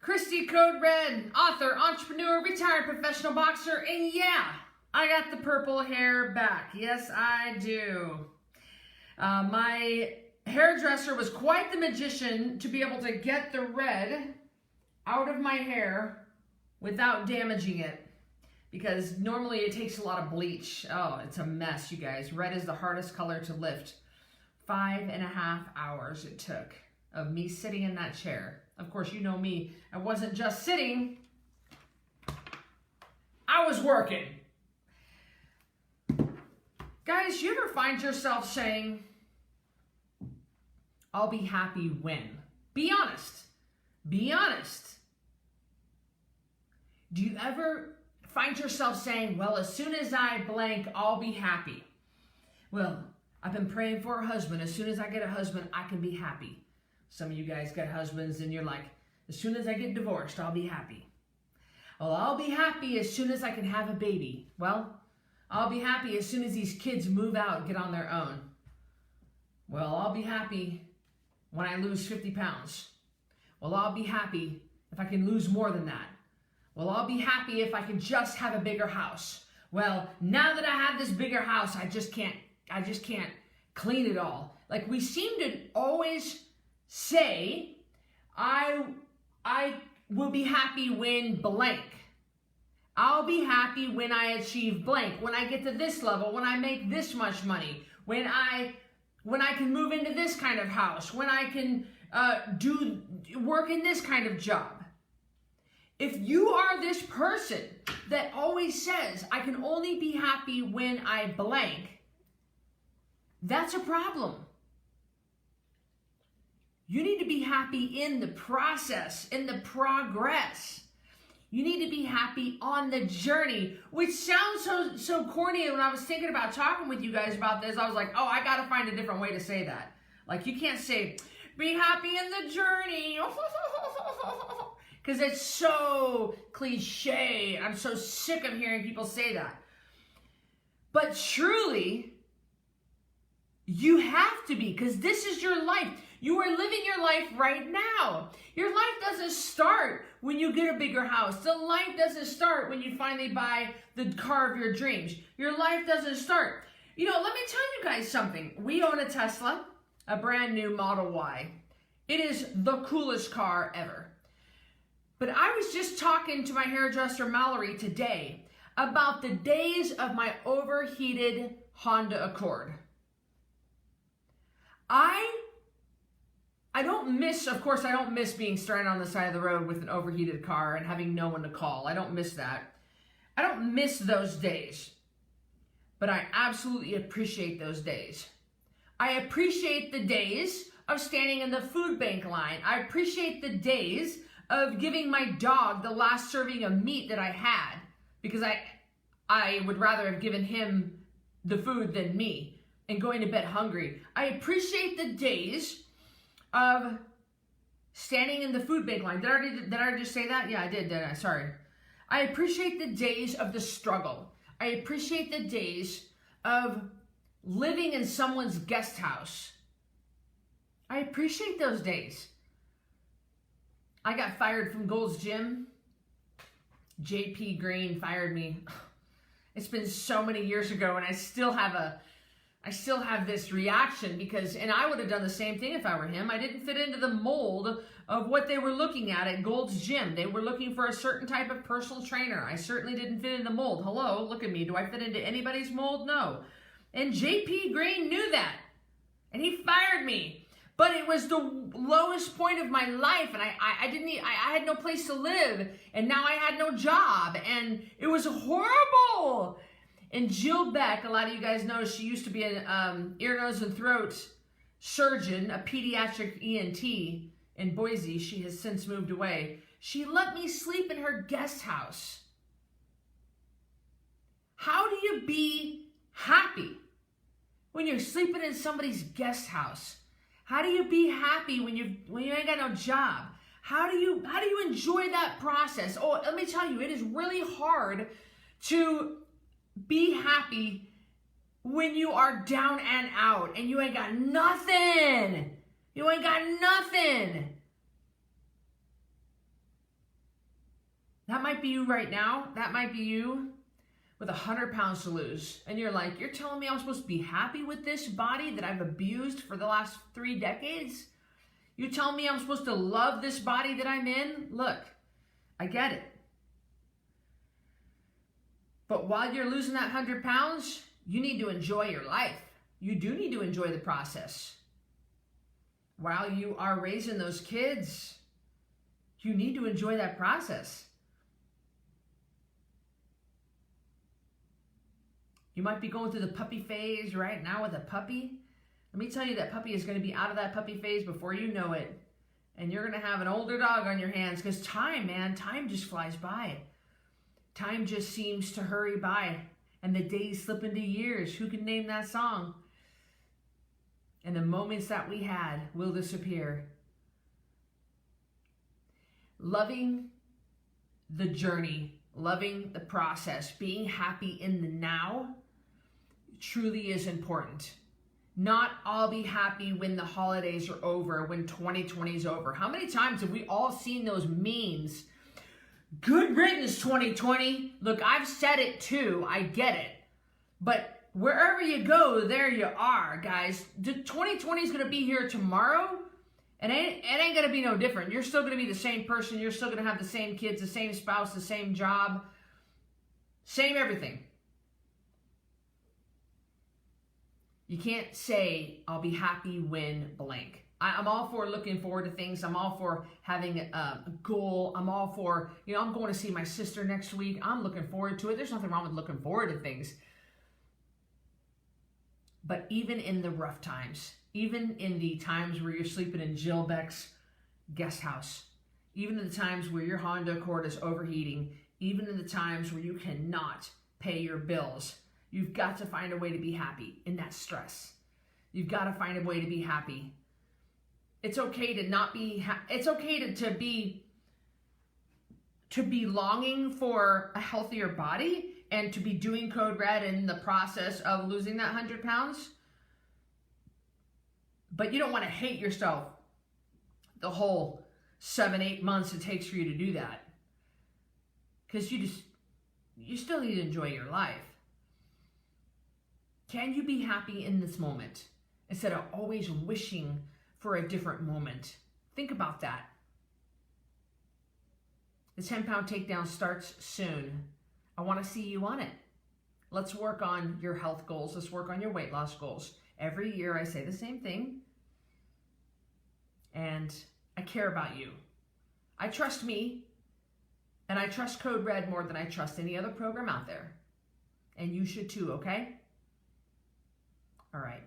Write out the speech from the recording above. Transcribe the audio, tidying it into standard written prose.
Christy Code Red, author, entrepreneur, retired professional boxer, and yeah, I got the purple hair back. Yes, I do. My hairdresser was quite the magician to be able to get the red out of my hair without damaging it, because normally it takes a lot of bleach. Oh, it's a mess, you guys. Red is the hardest color to lift. 5.5 hours it took of me sitting in that chair. Of course, you know me. I wasn't just sitting. I was working. Guys, you ever find yourself saying, I'll be happy when? Be honest. Be honest. Do you ever find yourself saying, well, as soon as I blank, I'll be happy? Well, I've been praying for a husband. As soon as I get a husband, I can be happy. Some of you guys got husbands and you're like, as soon as I get divorced, I'll be happy. Well, I'll be happy as soon as I can have a baby. Well, I'll be happy as soon as these kids move out and get on their own. Well, I'll be happy when I lose 50 pounds. Well, I'll be happy if I can lose more than that. Well, I'll be happy if I can just have a bigger house. Well, now that I have this bigger house, I just can't clean it all. Like, we seem to always say, I will be happy when blank. I'll be happy when I achieve blank, when I get to this level, when I make this much money, when I can move into this kind of house, when I can do work in this kind of job. If you are this person that always says, I can only be happy when I blank, that's a problem. You need to be happy in the process, in the progress. You need to be happy on the journey, which sounds so corny. And when I was thinking about talking with you guys about this, I was like, oh, I got to find a different way to say that. Like, you can't say, be happy in the journey. Because it's so cliche. I'm so sick of hearing people say that. But truly, you have to be, because this is your life. You are living your life right now. Your life doesn't start when you get a bigger house. The life doesn't start when you finally buy the car of your dreams. Your life doesn't start. You know, let me tell you guys something. We own a Tesla, a brand new Model Y. It is the coolest car ever. But I was just talking to my hairdresser, Mallory, today about the days of my overheated Honda Accord. I don't miss, of course, I don't miss being stranded on the side of the road with an overheated car and having no one to call. I don't miss that. I don't miss those days. But I absolutely appreciate those days. I appreciate the days of standing in the food bank line. I appreciate the days of giving my dog the last serving of meat that I had, because I would rather have given him the food than me, and going to bed hungry. I appreciate the days of standing in the food bank line. Did I just say that? Yeah, I did, didn't I? Sorry. I appreciate the days of the struggle. I appreciate the days of living in someone's guest house. I appreciate those days. I got fired from Gold's Gym. JP Green fired me. It's been so many years ago, and I still have this reaction because, and I would have done the same thing if I were him. I didn't fit into the mold of what they were looking at Gold's Gym. They were looking for a certain type of personal trainer. I certainly didn't fit in the mold. Hello, look at me. Do I fit into anybody's mold? No. And JP Green knew that, and he fired me. But it was the lowest point of my life, and I had no place to live, and now I had no job, and it was horrible. And Jill Beck, a lot of you guys know, she used to be an ear, nose, and throat surgeon, a pediatric ENT in Boise. She has since moved away. She let me sleep in her guest house. How do you be happy when you're sleeping in somebody's guest house? How do you be happy when you ain't got no job? How do you enjoy that process? Oh, let me tell you, it is really hard to be happy when you are down and out and you ain't got nothing. You ain't got nothing. might be you right now. That might be you with 100 pounds to lose. And you're like, you're telling me I'm supposed to be happy with this body that I've abused for the last 3 decades? You tell me I'm supposed to love this body that I'm in? Look, I get it. But while you're losing that 100 pounds, you need to enjoy your life. You do need to enjoy the process. While you are raising those kids, you need to enjoy that process. You might be going through the puppy phase right now with a puppy. Let me tell you, that puppy is going to be out of that puppy phase before you know it. And you're going to have an older dog on your hands, because time, man, time just flies by. Time just seems to hurry by. And the days slip into years. Who can name that song? And the moments that we had will disappear. Loving the journey, loving the process, being happy in the now truly is important. Not all be happy when the holidays are over, when 2020 is over. How many times have we all seen those memes? Good riddance, 2020. Look, I've said it too. I get it. But wherever you go, there you are, guys. 2020 is going to be here tomorrow, and it ain't going to be no different. You're still going to be the same person. You're still going to have the same kids, the same spouse, the same job, same everything. You can't say, I'll be happy when blank. I'm all for looking forward to things. I'm all for having a goal. I'm all for, I'm going to see my sister next week. I'm looking forward to it. There's nothing wrong with looking forward to things. But even in the rough times, even in the times where you're sleeping in Jill Beck's guest house, even in the times where your Honda Accord is overheating, even in the times where you cannot pay your bills, you've got to find a way to be happy in that stress. You've got to find a way to be happy. It's okay to not be, it's okay to be longing for a healthier body and to be doing Code Red in the process of losing that 100 pounds. But you don't want to hate yourself the whole 7-8 months it takes for you to do that. Because you still need to enjoy your life. Can you be happy in this moment instead of always wishing for a different moment? Think about that. The 10-pound takedown starts soon. I want to see you on it. Let's work on your health goals. Let's work on your weight loss goals. Every year I say the same thing. And I care about you. I trust me. And I trust Code Red more than I trust any other program out there. And you should too, okay? All right.